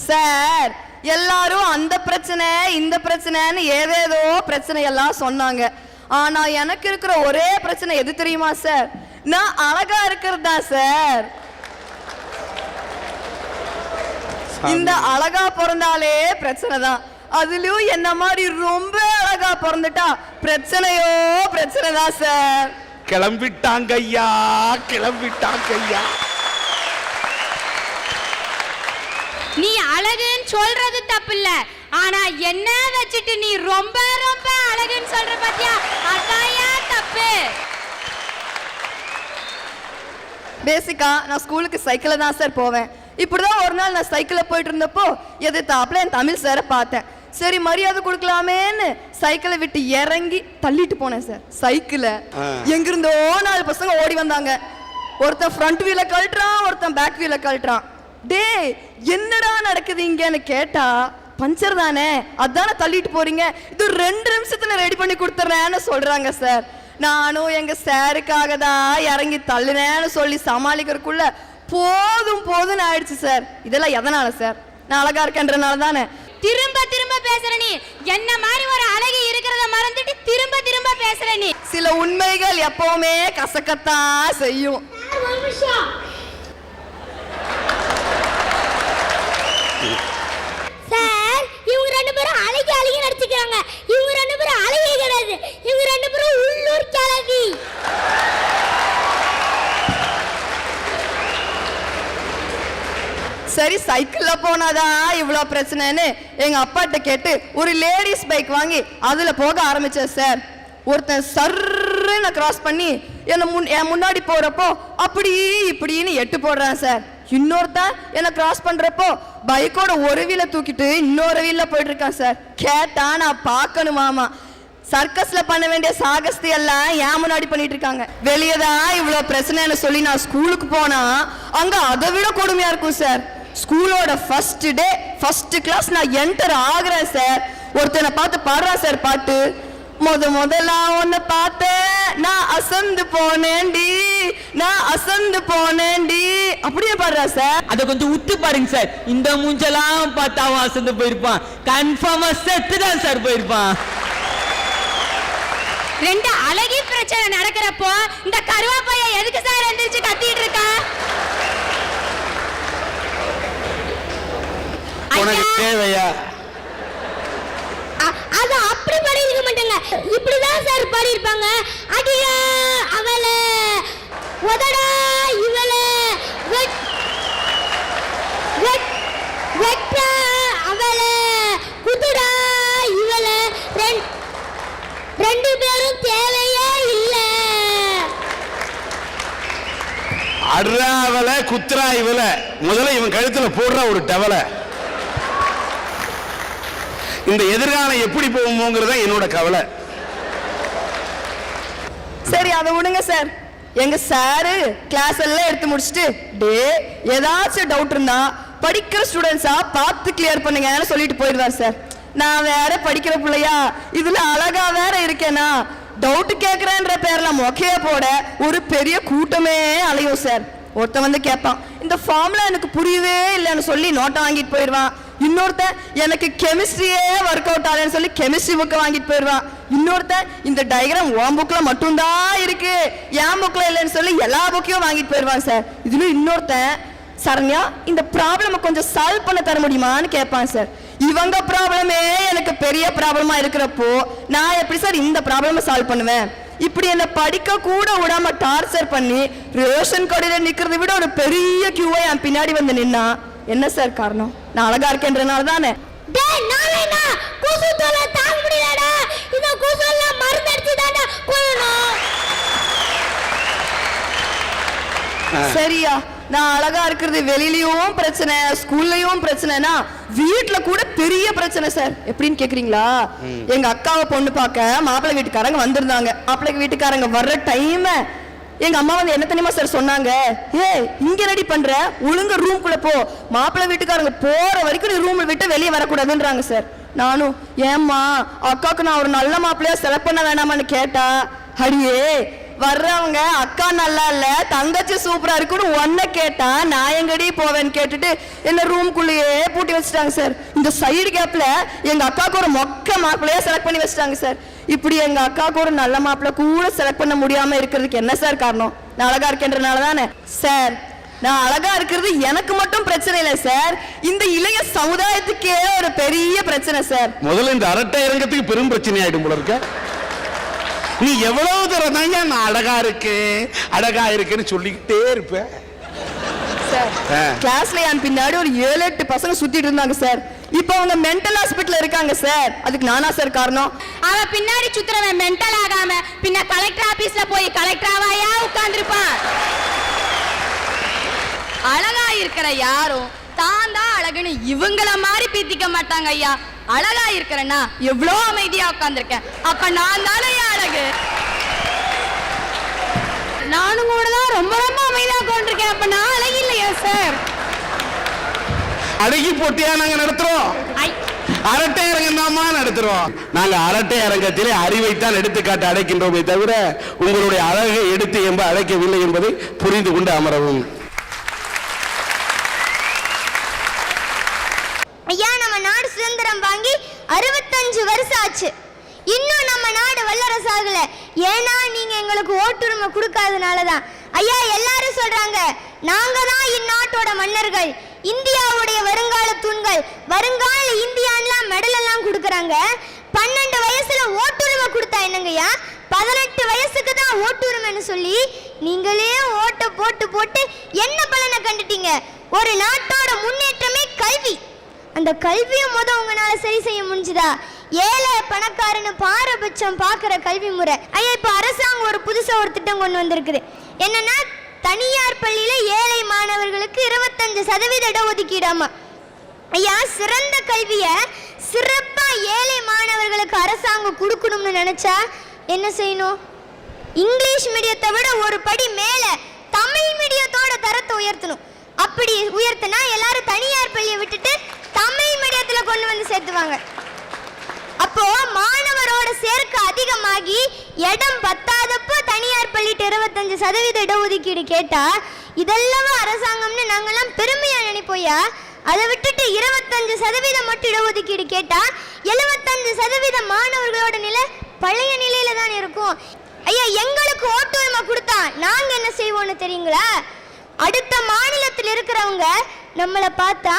Sir எல்லாரும் அந்த பிரச்சனை இந்த பிரச்சனைன்னு ஏதேதோ பிரச்சனை எல்லாம் சொன்னாங்க. ஆனா எனக்கு இருக்கிற ஒரே பிரச்சனை எது தெரியுமா சார்? நான் அழகா இருக்கிறது தான் சார். இந்த அழகா பிறந்தாலே பிரச்சனை தான். அதுலயும் என்ன மாதிரி ரொம்ப அழகா பிறந்துட்டா பிரச்சனையோ பிரச்சனை தான் சார். கிளம்பிட்டாங்க ஐயா, கிளம்பிட்டாங்க ஐயா. நீ அழகுன்னு சொல்றது தப்பு இல்ல, ஆனா என்ன வச்சுட்டு நீ ரொம்ப ரொம்ப அழகுன்னு சொல்ற பாத்தியா, அதாயா தப்பு. பேசிக்கா நான் ஸ்கூலுக்கு சைக்கிள்ல தான் சார் போவேன். இப்படிதான் ஒரு நாள் நான் சைக்கிள்ல போயிட்டு இருந்தப்போ எதிர்த்தாப்புல என் தமிழ் சாரை பார்த்தேன். சரி மரியாதை கொடுக்கலாமேன்னு சைக்கிளை விட்டு இறங்கி தள்ளிட்டு போனேன் சார். சைக்கிள எங்கிருந்தோ 4 பசங்க ஓடி வந்தாங்க. ஒருத்தன் ஃப்ரண்ட் வீல கழட்டுறான், ஒருத்தன் பேக் வீல கழட்டுறான். டே என்னடா நடக்குது இங்கன்னு கேட்டா, பஞ்சர் தானே அதானே தள்ளிட்டு போறீங்க, இது 2 நிமிஷத்துல ரெடி பண்ணி கொடுத்துறேன்னு சொல்றாங்க சார். நானும் எங்க சாருக்காக தான் இறங்கி தள்ளுனேன்னு சொல்லி சமாளிக்கிறதுக்குள்ள போதும் போதும்னு ஆயிடுச்சு சார். இதெல்லாம் எதனால சார்? நான் அழகா இருக்கேன்றனால தானே. திரும்ப திரும்ப பேசுற நீ, என்ன மாதிரி ஒரு அழகி இருக்கிறத மறந்துட்டு திரும்ப திரும்ப பேசுற நீ. சில உண்மைகள் எப்பவுமே கசக்கத்தான் செய்யும். சார் இவங்க 2 பேரும் அழகி அழகி நடிச்சுக்கிறாங்க. இவங்க 2 பேரும் அழகி கிடையாது, இவங்க 2 பேரும் உள்ளூர் கிழவி. சரி சைக்கிள்ல போனாதான் இவ்வளவு பிரச்சனைன்னு எங்க அப்பாட்ட கேட்டு ஒரு லேடிஸ் பைக் வாங்கி அதுல போக ஆரம்பிச்சேன் சார். ஒருத்தன் சர்ன்னு கிராஸ் பண்ணி என் முன்னாடி போறப்போ அப்படி இப்படின்னு எட்டு போடுறான் சார். இன்னொருத்தன் என்ன கிராஸ் பண்றப்போ பைக்கோட ஒரு வீல தூக்கிட்டு இன்னொரு வீல்ல போயிட்டு இருக்கான் சார். கேட்டா நான் பார்க்கணுமாமா. சர்க்கஸ்ல பண்ண வேண்டிய சாகஸ்தி எல்லாம் ஏன் முன்னாடி பண்ணிட்டு இருக்காங்க. வெளியேதான் இவ்வளவு பிரச்சனைன்னு சொல்லி நான் ஸ்கூலுக்கு போனா அங்க அதை விட கொடுமையா இருக்கும் சார். ஸ்கூலோட ஃபர்ஸ்ட் டே ஃபர்ஸ்ட் கிளாஸ் நான் என்டர் ஆகுறேன் சார். ஒருத்தனை பார்த்து பாடுறான் சார் பாட்டு. முதல்ல ஒன்ன பார்த்தேன் நான் அசந்து போனேன்டி, நான் அசந்து போனேன்டி அப்படியே பாடுறா சார். அத கொஞ்சம் உத்து பாருங்க சார். இந்த மூஞ்செல்லாம் பார்த்தா அவன் அசந்து போயிருப்பான், கன்ஃபார்மா செத்து தான் சார் போயிருப்பான். 2 அழகி பிரச்சனை நடக்கிறப்போ இந்த கருவாப்பைய எதுக்கு சார் எந்திரிச்சு கத்திட்டு இருக்கா? உனக்கு தேவையா? அது அப்படி பாடி இருக்க மாட்டாங்க, இப்படிதான் சார் பாடி இருப்பாங்க. அடியா அவள உதடா இவள வெட்டா அவள குதுடா இவள 2 பேரும் தேவையே இல்ல. அட்ரா அவள குத்ரா இவள, முதல்ல இவன் கழுத்துல போடுற ஒரு டவலை. இந்த எதிர்காலம் எப்படி போகுமோங்கிறத என்னோட கவலை. சரி அதை விடுங்க சார். எங்க சாரு கிளாஸ் எல்லாம் எடுத்து முடிச்சுட்டு டே ஏதாச்சும் டவுட் இருந்தா படிக்கிற ஸ்டூடெண்ட்ஸா பார்த்து கிளியர் பண்ணுங்கன்னு சொல்லிட்டு போயிடுவார் சார். நான் வேற படிக்கிற பிள்ளையா, இதுல அழகா வேற இருக்கேனா, டவுட் கேட்கிறேன்ற பேர்ல மொக்கைய போட ஒரு பெரிய கூட்டமே அலையும் சார். ஒருத்தன் வந்து கேட்பான், இந்த ஃபார்முலா எனக்கு புரியவே இல்லைன்னு சொல்லி நோட்டை வாங்கிட்டு போயிடுவான். இன்னொருத்தன் எனக்கு கெமிஸ்ட்ரியே ஒர்க் அவுட் ஆகலன்னு சொல்லி கெமிஸ்ட்ரி புக்கை வாங்கிட்டு போயிடுவான். இன்னொருத்தன் இந்த டயக்ராம் உன் புக்ல மட்டும்தான் இருக்கு, என் புக்ல இல்லைன்னு சொல்லி எல்லா புக்கையும் வாங்கிட்டு போயிடுவான் சார். இதுல இன்னொருத்தன் சரண்யா இந்த ப்ராப்ளமை கொஞ்சம் சால்வ் பண்ண தர முடியுமான்னு கேட்பான் சார். இவங்க ப்ராப்ளமே எனக்கு பெரிய ப்ராப்ளமா இருக்கிறப்போ நான் எப்படி சார் இந்த ப்ராப்ளமை சால்வ் பண்ணுவேன்? இப்படி என்ன படிக்க கூட விடாம டார்ச்சர் பண்ணி ரேஷன் கடையில நிக்கிறத விட ஒரு பெரிய கியூவை என் பின்னாடி வந்து நின்னா என்ன சார் காரணம்? நான் அழகா இருக்கேன்றனால தானே. டேய் நாளைனா கொசு தொல்லை தாங்க முடியலடா, இந்த கொசுல மருந்து அடிச்சு தான்டா கொல்லணும். சரியா, நான் அழகா இருக்கிறது வெளியிலயும் பிரச்சனை ஸ்கூல்லயும் பிரச்சனைனா வீட்டுல கூட பெரிய பிரச்சனை சார். எப்படின்னு கேக்குறீங்களா? எங்க அக்காவை பொண்ணு பார்க்க மாப்பிள்ளை வீட்டுக்காரங்க வந்திருந்தாங்க. மாப்பிள்ளை வீட்டுக்காரங்க வர்ற டைம் எங்க அம்மா வந்து என்ன தெரியுமா சார் சொன்னாங்க? ஏ இங்க ரெடி பண்ற, ஒழுங்க ரூம்குள்ள போ, மாப்பிள்ளை வீட்டுக்காரங்க போற வரைக்கும் நீ ரூம்ல விட்டு வெளியே வரக்கூடாதுன்றாங்க சார். நானும் ஏம்மா அக்காவுக்கு நான் ஒரு நல்ல மாப்பிள்ளையா செலக்ட் பண்ண வேணாமான்னு கேட்டா, அடியே வர்றவங்க அக்கா நல்லா இல்ல தங்கச்சி சூப்பரா இருக்குன்னு ஒன்ன கேட்டா நான் எங்கடி போவேன்னு கேட்டுட்டு என்ன ரூம்குள்ளேயே பூட்டி வச்சுட்டாங்க சார். இந்த சைடு கேப்ல எங்க அக்காவுக்கு ஒரு மொக்க மாப்பிள்ளையே செலக்ட் பண்ணி வச்சுட்டாங்க சார். இப்படி எங்க அக்காவுக்கு ஒரு நல்ல மாப்பிள்ளை கூட செலக்ட் பண்ண முடியாம இருக்கிறதுக்கு என்ன சார் காரணம்? நான் அழகா இருக்கேன்றனால தானே சார். நான் அழகா இருக்கிறது எனக்கு மட்டும் பிரச்சனை இல்லை சார், இந்த இளைய சமுதாயத்துக்கே ஒரு பெரிய பிரச்சனை சார். முதல்ல இந்த அரட்டை இறங்கத்துக்கு பெரும் பிரச்சனை ஆயிடும் போல இருக்க. நீ எவ்வளவு தூரம் தாங்க நான் அழகா இருக்கேன்னு சொல்லிக்கிட்டே இருப்ப சார். கிளாஸ்ல என் பின்னாடி ஒரு 7-8 பசங்க சுத்திட்டு இருந்தாங்க சார். இப்ப அவங்க மென்டல் ஹாஸ்பிட்டல் இருக்காங்க சார். அதுக்கு நானா சார் காரணம்? அவன் பின்னாடி சுத்துறவன் மென்டல் ஆகாம பின்ன கலெக்டர் ஆபீஸ்ல போய் கலெக்டராவாயா உட்கார்ந்திருப்பான். அழகா இருக்கிற யாரும் தான் தான் அழகுன்னு இவங்கள மாதிரி பீத்திக்க மாட்டாங்க ஐயா. அழகா இருக்கிறேன்னா எவ்வளோ அமைதியா உட்காந்துருக்கேன், அப்ப நான் தானே அழகு. நானும் கூட தான் ரொம்ப ரொம்ப அமைதியா உட்கார்ந்திருக்கேன், அப்ப நான் அழகு இல்லையா சார்? அழகி போட்டியா நாங்க நடத்துறோம், அரட்டை அரங்கம் தாமா நடத்துறோம். நாங்க அரட்டை அரங்கத்திலே அறிவைத்தான் எடுத்துக்காட்டு அடைக்கின்றோமே தவிர உங்களுடைய அழகை எடுத்து எம்ப அழைக்கவில்லை என்பதை புரிந்து கொண்டு அமரவும். ஐயா, நம்ம நாடு சுதந்திரம் வாங்கி 65 வருஷம் ஆச்சு. இன்னும் நம்ம நாடு வல்லரசு ஆகல. ஏன்னா நீங்க எங்களுக்கு ஓட்டுரிமை கொடுக்காதனாலதான். ஐயா, எல்லாரும் சொல்றாங்க நாங்க தான் இந்நாட்டோட மன்னர்கள், இந்தியாவுடைய வருங்கால தூண்கள், வருங்கால இந்தியான்லாம் மெடல் எல்லாம் கொடுக்கறாங்க. 12 வயசுல ஓட்டுரிமை கொடுத்தா என்னங்கய்யா? 18 வயசுக்கு தான் ஓட்டுரிமைன்னு சொல்லி நீங்களே ஓட்ட போட்டு போட்டு என்ன பலனை கண்டுட்டீங்க? ஒரு நாட்டோட முன்னேற்றமே கல்வி. அந்த கல்வியை உங்களால சரி செய்ய முடிஞ்சுதா? ஏழை பணக்காரன்னு பாரபட்சம் பார்க்குற கல்வி முறை. ஐயா, இப்போ அரசாங்கம் ஒரு புதுசாக ஒரு திட்டம் கொண்டு வந்திருக்குது. என்னன்னா, தனியார் பள்ளியில் ஏழை மாணவர்களுக்கு 25% இடஒதுக்கீடாமா. ஐயா, சிறந்த கல்வியை சிறப்பாக ஏழை மாணவர்களுக்கு அரசாங்கம் கொடுக்கணும்னு நினச்சா என்ன செய்யணும்? இங்கிலீஷ் மீடியத்தை விட ஒரு படி மேலே தமிழ் மீடியத்தோட தரத்தை உயர்த்தணும். அப்படி உயர்த்தினா எல்லாரும் தனியார் பள்ளியை விட்டுட்டு தமிழ் மீடியத்துல கொண்டு வந்து சேர்த்துவாங்க. அப்போ மாணவரோட சேர்க்கை அதிகமாகி இடம் பத்தாதப்போ தனியார் பள்ளிட்டு 25% இடஒதுக்கீடு கேட்டா இதெல்லாம் அரசாங்கம்னு நாங்கெல்லாம் பெருமையா நினைப்போயா? அதை விட்டுட்டு 25% மட்டும் இடஒதுக்கீடு கேட்டா 75% மாணவர்களோட நிலை பழைய நிலையில தான் இருக்கும். ஐயா, எங்களுக்கு ஓட்டுரிமை கொடுத்தா நாங்க என்ன செய்வோம்னு தெரியுங்களா? அடுத்த மாநிலத்தில் இருக்கிறவங்க நம்மளை பார்த்தா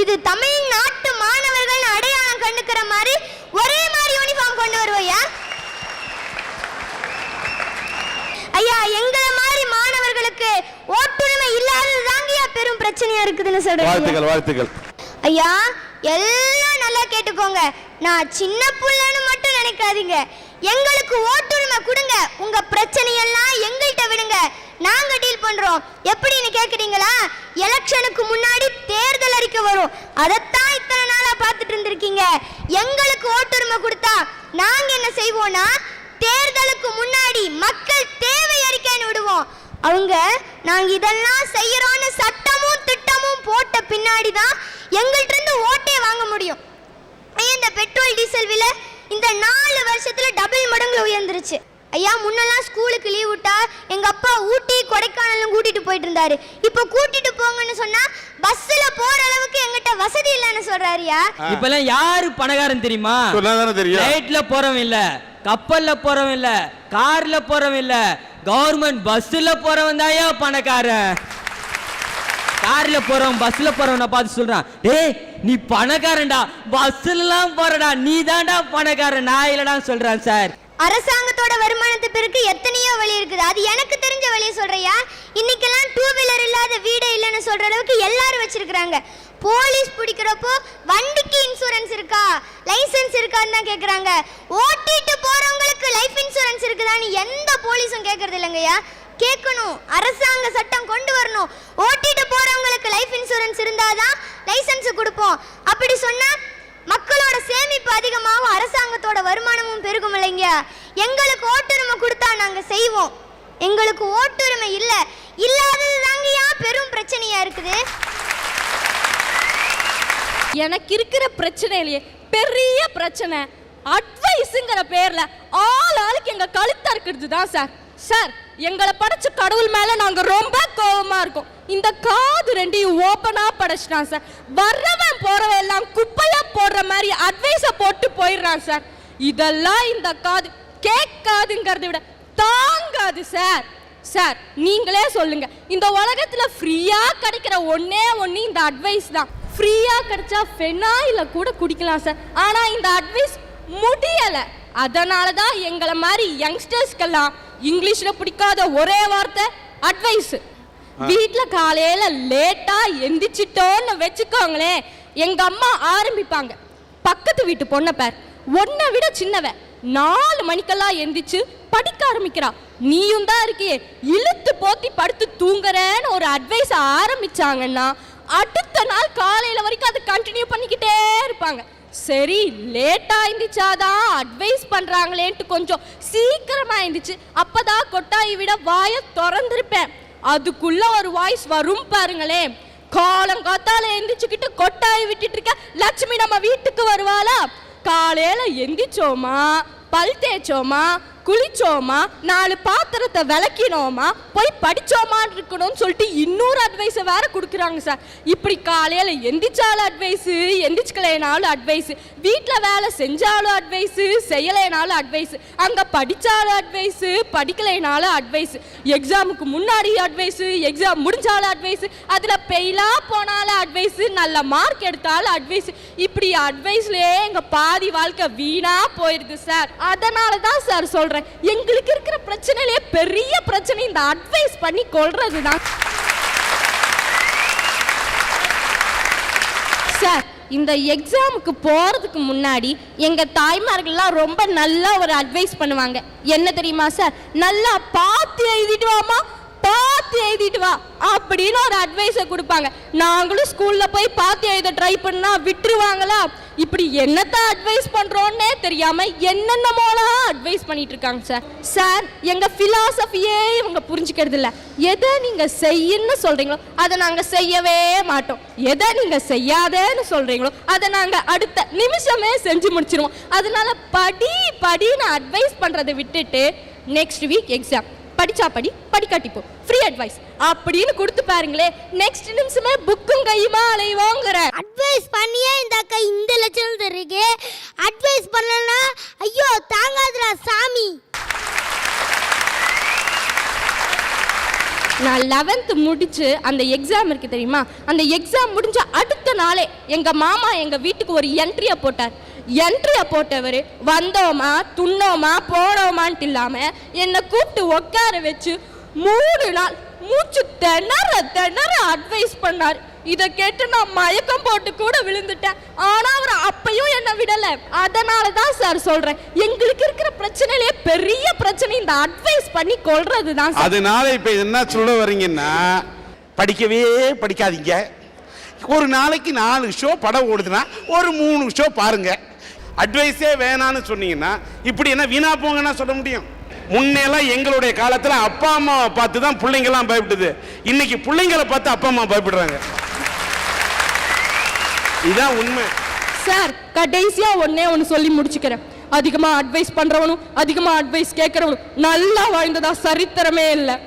இது தமிழ்நாட்டு மாணவர்கள் அடையாளம் கண்டுக்கிற மாதிரி ஒரே மாதிரி யூனிஃபார்ம் கொண்டு வருவையா? ஐயா, எங்களை மாதிரி மாணவர்களுக்கு ஓட்டுரிமை இல்லாததாங்கயா பெரும் பிரச்சனையா இருக்குதுன்னு சொல்றேன். வாழ்த்துக்கள். ஐயா, எல்லாம் நல்லா கேட்டுக்கோங்க. நான் சின்ன புள்ளன்னு மட்டும் நினைக்காதீங்க. எங்களுக்கு ஓட்டுரிமை கொடுங்க, உங்க பிரச்சனையெல்லாம் எங்கள்கிட்ட விடுங்க, நாங்க டீல் பண்றோம். எப்படின்னு கேக்குறீங்களா? எலெக்ஷனுக்கு முன்னாடி தேர்தல் அறிக்கை வரும், அதைத்தான் இத்தனை நாளா பார்த்துட்டு இருந்திருக்கீங்க. எங்களுக்கு ஓட்டுரிமை கொடுத்தா நாங்க என்ன செய்வோம்னா, தேர்தலுக்கு முன்னாடி மக்கள் தேவை அறிக்கைன்னு விடுவோம். அவங்க நாங்க இதெல்லாம் செய்யறோம்னு சட்டமும் திட்டமும் போட்ட பின்னாடி தான் எங்கள்கிட்ட இருந்து ஓட்டே வாங்க முடியும். இந்த பெட்ரோல் டீசல் விலை இந்த 4 வருஷத்துல டபுள் மடங்கு உயர்ந்துருச்சு. ஐயா, முன்னெல்லாம் ஸ்கூலுக்கு லீவ் விட்டா எங்க அப்பா ஊட்டி கொடைக்கானலும் கூட்டிட்டு போயிட்டு இருந்தாரு. இப்ப கூட்டிட்டு போங்கன்னு சொன்னா பஸ்ல போற அளவுக்கு எங்கிட்ட வசதி இல்லைன்னு சொல்றாருயா. இப்பெல்லாம் யாரு பணக்காரன் தெரியுமா? ஃளைட்ல போறவன் இல்ல, கப்பல்ல போறவன் இல்ல, கார்ல போறவன் இல்ல, கவர்மெண்ட் பஸ்ல போறவன் தாயா பணக்காரன். கார்ல போறவன் பஸ்ல போறவனை பார்த்து சொல்றான், டேய் நீ பணக்காரன்டா, பஸ்ல எல்லாம் போறடா, நீ தான்டா பணக்காரன், நான் இல்லடா சொல்றான் சார். அரசாங்கத்தோட வருமானத்து பிறகு எத்தனையோ வழி இருக்குது. அது எனக்கு தெரிஞ்ச வழியை சொல்றியா? இன்னைக்கெல்லாம் 2 வீலர் இல்லாத வீடே இல்லைன்னு சொல்ற அளவுக்கு எல்லாரும் வச்சிருக்காங்க. போலீஸ் பிடிக்கிறப்போ வண்டிக்கு இன்சூரன்ஸ் இருக்கா, லைசன்ஸ் இருக்கான்னு தான் கேட்குறாங்க. ஓட்டிட்டு போறவங்களுக்கு லைஃப் இன்சூரன்ஸ் இருக்குதான்னு எந்த போலீஸும் கேட்கறது இல்லைங்கய்யா. கேட்கணும், அரசாங்க சட்டம் கொண்டு வரணும். ஓட்டிட்டு போறவங்களுக்கு லைஃப் இன்சூரன்ஸ் இருந்தாதான் லைசன்ஸ் கொடுப்போம். அப்படி சொன்னா மக்களோட சேமிப்பு அதிகமாகவும் அரசாங்கத்தோட வருமானமும் பெருகும் இல்லைங்க. எங்களுக்கு ஓட்டுரிமை கொடுத்தா நாங்க செய்வோம். எங்களுக்கு ஓட்டுரிமை இல்ல, இல்லாதது தாங்கயா பெரும் பிரச்சனையா இருக்குது. எனக்கு இருக்கிற பிரச்சனையிலேயே பெரிய பிரச்சனை அட்வைஸ்ங்கிற பேர்ல ஆளுக்கு எங்க கழுத்தா இருக்கிறது தான் சார். சார் எங்களை படைச்ச கடவுள் மேல நாங்க ரொம்ப கோவமா இருக்கோம். இந்த காது ரெண்டையும் ஓப்பனா படைச்சிட்டான் சார். வர்றவன் போறவன் எல்லாம் குப்பையா போடுற மாதிரி அட்வைஸ போட்டு போயிடுறான் சார். இதெல்லாம் இந்த காது கேட்காதுங்கிறத விட தாங்காது சார். சார் நீங்களே சொல்லுங்க, இந்த உலகத்துல ஃப்ரீயா கிடைக்கிற ஒண்ணே ஒண்ணு இந்த அட்வைஸ் தான். ஃப்ரீயா கிடைச்சா ஃபெனாயில கூட குடிக்கலாம் சார். ஆனா இந்த அட்வைஸ் முடியல. அதனால தான் எங்களை மாதிரி யங்ஸ்டர்ஸ்க்கெல்லாம் இங்கிலீஷ்ல பிடிக்காத ஒரே வார்த்தை அட்வைஸ். வீட்டுல காலையில லேட்டா எந்திரிச்சிட்டோன்னு வச்சுக்கோங்களேன், எங்க அம்மா ஆரம்பிப்பாங்க, பக்கத்து வீட்டு பொண்ணை பேர் ஒன்னை விட சின்னவ 4 மணிக்கெல்லாம் எந்திரிச்சு படிக்க ஆரம்பிக்கிறா, நீயும் தான் இருக்கியே இழுத்து போத்தி படுத்து தூங்குறேன்னு ஒரு அட்வைஸ் ஆரம்பிச்சாங்கன்னா அடுத்த நாள் காலையில வரைக்கும் அதை கண்டினியூ பண்ணிக்கிட்டே இருப்பாங்க. சரி லேட்டா எந்திரிச்சாதான் அட்வைஸ் பண்றாங்களேன்ட்டு கொஞ்சம் சீக்கிரமா எந்திரிச்சு அப்பதான் கொட்டாயை விட வாயை திறந்திருப்பேன். அதுக்குள்ள ஒரு வாய்ஸ் வரும் பாருங்களேன், காலங்காத்தால எந்திரிச்சுக்கிட்டு கொட்டாயை விட்டுட்டு இருக்க லட்சுமி நம்ம வீட்டுக்கு வருவாளா? காலையில எந்திரிச்சோமா, பல் தேய்ச்சோமா, குளிச்சோமா, 4 பாத்திரத்தை விளக்கினோமா, போய் படிச்சோமான்னு இருக்கணும்னு சொல்லிட்டு இன்னொரு அட்வைஸை வேற கொடுக்குறாங்க சார். இப்படி காலையில எந்திரிச்சாலும் அட்வைஸ், எந்திரிச்சுக்கலைனாலும் அட்வைஸ், வீட்டில் வேலை செஞ்சாலும் அட்வைஸ், செய்யலைனாலும் அட்வைஸ், அங்கே படித்தாலும் அட்வைஸ், படிக்கலைனாலும் அட்வைஸ், எக்ஸாமுக்கு முன்னாடி அட்வைஸ், எக்ஸாம் முடிஞ்சாலும் அட்வைஸ், அதில் பெயிலாக போனாலும் அட்வைஸ், நல்ல மார்க் எடுத்தாலும் அட்வைஸ். இப்படி அட்வைஸ்லேயே எங்கள் பாதி வாழ்க்கை வீணாக போயிடுது சார். அதனால தான் சார் சொல்கிறேன், எங்களுக்கு இருக்கிற பிரச்சனையிலே பெரிய பிரச்சனை இந்த அட்வைஸ் பண்ணி கொள்றது தான் சார். இந்த எக்ஸாமுக்கு போறதுக்கு முன்னாடி எங்க தாய்மார்கள்லாம் ரொம்ப நல்லா ஒரு அட்வைஸ் பண்ணுவாங்க. என்ன தெரியுமா சார்? நல்லா பார்த்து எழுதிட்டு வாமா, பார்த்து எழுதிட்டு வா அப்படின்னு ஒரு அட்வைஸை கொடுப்பாங்க. நாங்களும் ஸ்கூல்ல போய் பார்த்து எழுத ட்ரை பண்ணா விட்டுருவாங்களா? இப்படி என்னத்தான் அட்வைஸ் பண்றோன்னே தெரியாம என்னென்னமோலாம் அட்வைஸ் பண்ணிட்டு இருக்காங்க சார். சார் எங்க பிலாசபியே இவங்க புரிஞ்சுக்கிறது இல்ல. எதை நீங்க செய்யன்னு சொல்றீங்களோ அதை நாங்க செய்யவே மாட்டோம், எதை நீங்க செய்யாதேன்னு சொல்றீங்களோ அதை நாங்க அடுத்த நிமிஷமே செஞ்சு முடிச்சிருவோம். அதனால படின்னு அட்வைஸ் பண்றதை விட்டுட்டு நெக்ஸ்ட் வீக் எக்ஸாம், படிச்சா படி, படிக்காட்டிப்போ, ஃப்ரீ அட்வைஸ் அப்படின்னு கொடுத்து பாருங்களே, நெக்ஸ்ட் நிமிஷமே புக்கும் கையுமா அலைவோங்கிற. அட்வைஸ் பண்ணியே இந்த அக்கா இந்த லட்சணம் இருக்கு. அட்வைஸ் பண்ணலனா ஐயோ தாங்காதுடா சாமி. நான் 11th முடிச்சு அந்த எக்ஸாம் இருக்கு தெரியுமா, அந்த எக்ஸாம் முடிஞ்ச அடுத்த நாளே எங்க மாமா எங்க வீட்டுக்கு ஒரு என்ட்ரியை போட்டார். என்ட்ரியை போட்டவர் வந்தோமா துண்ணோமா போனோமான்ட்டு இல்லாம என்னை கூப்பிட்டு உட்கார வச்சு 3 நாள் மூச்சு திணற அட்வைஸ் பண்ணார். இதை கேட்டு நான் மயக்கம் போட்டு கூட விழுந்துட்டேன். ஆனா அவர் அப்பையும் என்ன விடல. அதனால தான் சார் சொல்றேன், எங்களுக்கு இருக்கிற பிரச்சனையிலே பெரிய பிரச்சனை இந்த அட்வைஸ் பண்ணி கொள்றது தான். அதனால இப்ப என்ன சொல்ல வரீங்கன்னா, படிக்கவே படிக்காதீங்க. ஒரு நாளைக்கு 4 ஷோ படம் ஓடுதுன்னா ஒரு 3 ஷோ பாருங்க. அட்வைஸே வேணான்னு சொன்னீங்கன்னா இப்படி என்ன வீணா போங்கன்னா சொல்ல முடியும்? முன்னெல்லாம் எங்களுடைய காலத்துல அப்பா அம்மாவை பார்த்து தான் பிள்ளைங்கெல்லாம் பயப்படுது. இன்னைக்கு பிள்ளைங்களை பார்த்து அப்பா அம்மா பயப்படுறாங்க. இதான் உண்மை சார். கடைசியா ஒண்ணு சொல்லி முடிச்சுக்கிறேன். அதிகமா அட்வைஸ் பண்றவனும் அதிகமா அட்வைஸ் கேட்கறவனும் நல்லா வாழ்ந்ததா சரித்திரமே இல்லை.